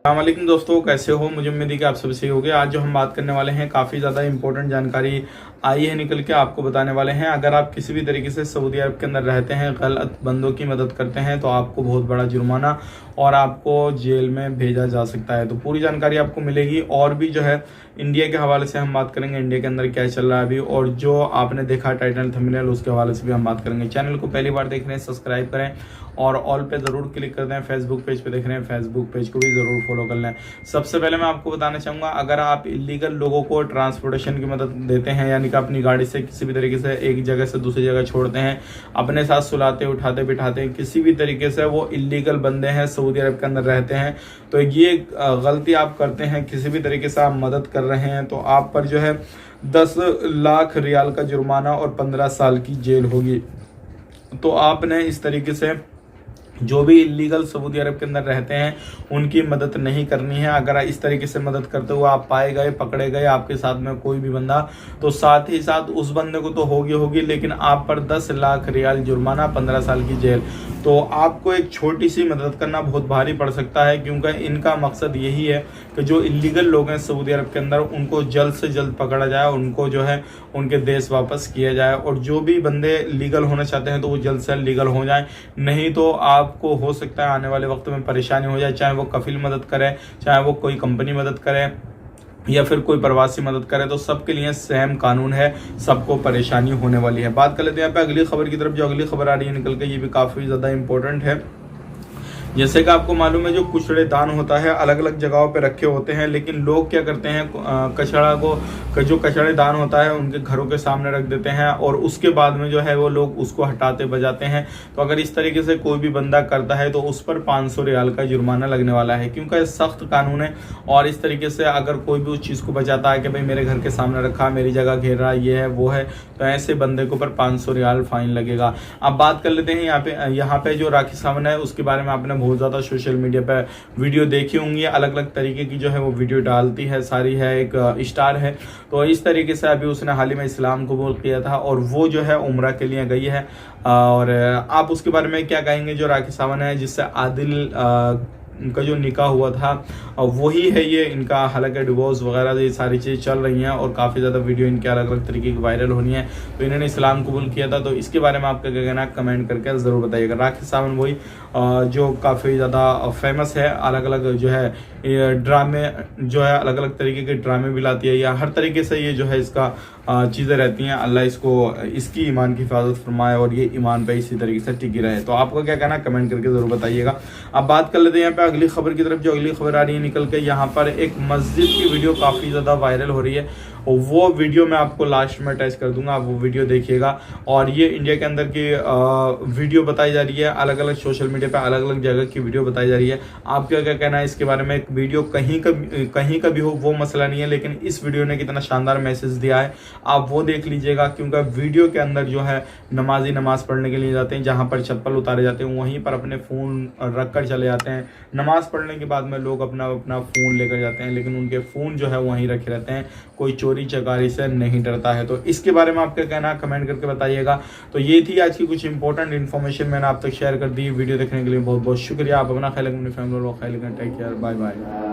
अस्सलामुअलैकुम दोस्तों, कैसे हो? मुझे उम्मीद है कि आप सब सही होंगे। आज जो हम बात करने वाले हैं काफ़ी ज़्यादा इंपॉर्टेंट जानकारी आई है निकल के, आपको बताने वाले हैं। अगर आप किसी भी तरीके से सऊदी अरब के अंदर रहते हैं, गलत बंदों की मदद करते हैं, तो आपको बहुत बड़ा जुर्माना और आपको जेल में भेजा जा सकता है। तो पूरी जानकारी आपको मिलेगी। और भी जो है इंडिया के हवाले से हम बात करेंगे, इंडिया के अंदर क्या चल रहा है अभी, और जो आपने देखा टाइटल थंबनेल उसके हवाले से भी हम बात करेंगे। चैनल को पहली बार देख रहे हैं सब्सक्राइब करें और ऑल पे ज़रूर क्लिक कर दें। फेसबुक पेज पे देख रहे हैं, फेसबुक पेज को भी ज़रूर फॉलो कर लें। सबसे पहले मैं आपको बताना चाहूँगा, अगर आप इलीगल लोगों को ट्रांसपोर्टेशन की मदद देते हैं, यानी कि अपनी गाड़ी से किसी भी तरीके से एक जगह से दूसरी जगह छोड़ते हैं, अपने साथ सुलाते उठाते बिठाते हैं, किसी भी तरीके से वो इलीगल बंदे हैं, सऊदी अरब के अंदर रहते हैं, तो ये गलती आप करते हैं, किसी भी तरीके से आप मदद कर रहे हैं, तो आप पर जो है 10 लाख रियाल का जुर्माना और 15 साल की जेल होगी। तो आपने इस तरीके से जो भी इलीगल सऊदी अरब के अंदर रहते हैं उनकी मदद नहीं करनी है। अगर इस तरीके से मदद करते हुए आप पाए गए, पकड़े गए आपके साथ में कोई भी बंदा, तो साथ ही साथ उस बंदे को तो होगी, लेकिन आप पर 10 लाख रियाल जुर्माना, 15 साल की जेल। तो आपको एक छोटी सी मदद करना बहुत भारी पड़ सकता है, क्योंकि इनका मकसद यही है कि जो इलीगल लोग हैं सऊदी अरब के अंदर उनको जल्द से जल्द पकड़ा जाए, उनको जो है उनके देश वापस किया जाए, और जो भी बंदे लीगल होना चाहते हैं तो वो जल्द से जल्द लीगल हो जाए। नहीं तो आपको हो सकता है आने वाले वक्त में परेशानी हो जाए, चाहे वो कफिल मदद करे, चाहे वो कोई कंपनी मदद करे, या फिर कोई प्रवासी मदद करे, तो सबके लिए सेम कानून है, सबको परेशानी होने वाली है। बात कर लेते हैं यहाँ पे अगली खबर की तरफ। जो अगली खबर आ रही है निकल के, ये भी काफ़ी ज़्यादा इंपॉर्टेंट है। जैसे कि आपको मालूम है, जो कूड़ेदान होता है अलग अलग जगहों पे रखे होते हैं, लेकिन लोग क्या करते हैं, कचरा को जो कचड़ेदान होता है उनके घरों के सामने रख देते हैं, और उसके बाद में जो है वो लोग उसको हटाते बजाते हैं। तो अगर इस तरीके से कोई भी बंदा करता है तो उस पर 500 रियाल का जुर्माना लगने वाला है, क्योंकि सख्त कानून है। और इस तरीके से अगर कोई भी उस चीज़ को बचाता है कि भाई मेरे घर के सामने रखा, मेरी जगह घेर रहा, ये है वो है, तो ऐसे बंदे के ऊपर 500 रियाल फाइन लगेगा। अब बात कर लेते हैं यहाँ पे जो राखी सावन है उसके बारे में आपने बहुत ज़्यादा सोशल मीडिया पे वीडियो देखी होंगी। अलग अलग तरीके की जो है वो वीडियो डालती है, सारी है, एक स्टार है। तो इस तरीके से अभी उसने हाल ही में इस्लाम कबूल किया था और वो जो है उम्रा के लिए गई है। और आप उसके बारे में क्या कहेंगे? जो राखी सावन है जिससे आदिल उनका जो निकाह हुआ था वही है ये इनका, हालांकि डिवोर्स वगैरह ये सारी चीज़ें चल रही हैं और काफ़ी ज़्यादा वीडियो इनके अलग अलग तरीके की वायरल होनी है। तो इन्होंने इस्लाम कबूल किया था, तो इसके बारे में आपका क्या कहना है कमेंट करके ज़रूर बताइएगा। राखी सावन वही जो काफ़ी ज़्यादा फेमस है, अलग अलग जो है ड्रामे जो है अलग अलग तरीके के ड्रामे भी लाती है, या हर तरीके से ये जो है इसका चीज़ें रहती हैं। अल्लाह इसकी ईमान की हिफाजत फरमाए और ये ईमान पे इसी तरीके से टिकी रहे। तो आपका क्या कहना है कमेंट करके ज़रूर बताइएगा। अब बात कर लेते हैं यहाँ पे अगली खबर की तरफ। जो अगली खबर आ रही है निकल के, यहाँ पर एक मस्जिद की वीडियो काफ़ी ज़्यादा वायरल हो रही है, और वो वीडियो मैं आपको लास्ट में अटैच कर दूंगा, आप वो वीडियो देखिएगा। और ये इंडिया के अंदर की वीडियो बताई जा रही है, अलग अलग सोशल मीडिया पे अलग अलग जगह की वीडियो बताई जा रही है। आपका क्या कहना है इसके बारे में? एक वीडियो कहीं का भी हो वो मसला नहीं है, लेकिन इस वीडियो ने कितना शानदार मैसेज दिया है, आप वो देख लीजिएगा। क्योंकि वीडियो के अंदर जो है नमाजी नमाज पढ़ने के लिए जाते हैं, जहाँ पर चप्पल उतारे जाते हैं वहीं पर अपने फ़ोन रख कर चले जाते हैं। नमाज पढ़ने के बाद में लोग अपना फ़ोन लेकर जाते हैं, लेकिन उनके फ़ोन जो है वहीं रखे रहते हैं, कोई चोरी चकारी से नहीं डरता है। तो इसके बारे में आपका कहना है कमेंट करके बताइएगा। तो ये थी आज की कुछ इंपॉर्टेंट इन्फॉर्मेशन, मैंने आप तक शेयर कर दी। वीडियो देखने के लिए बहुत बहुत शुक्रिया। आप अपना ख्याल रखें, अपनी फैमिली को ख्याल रखें। Take care, bye bye.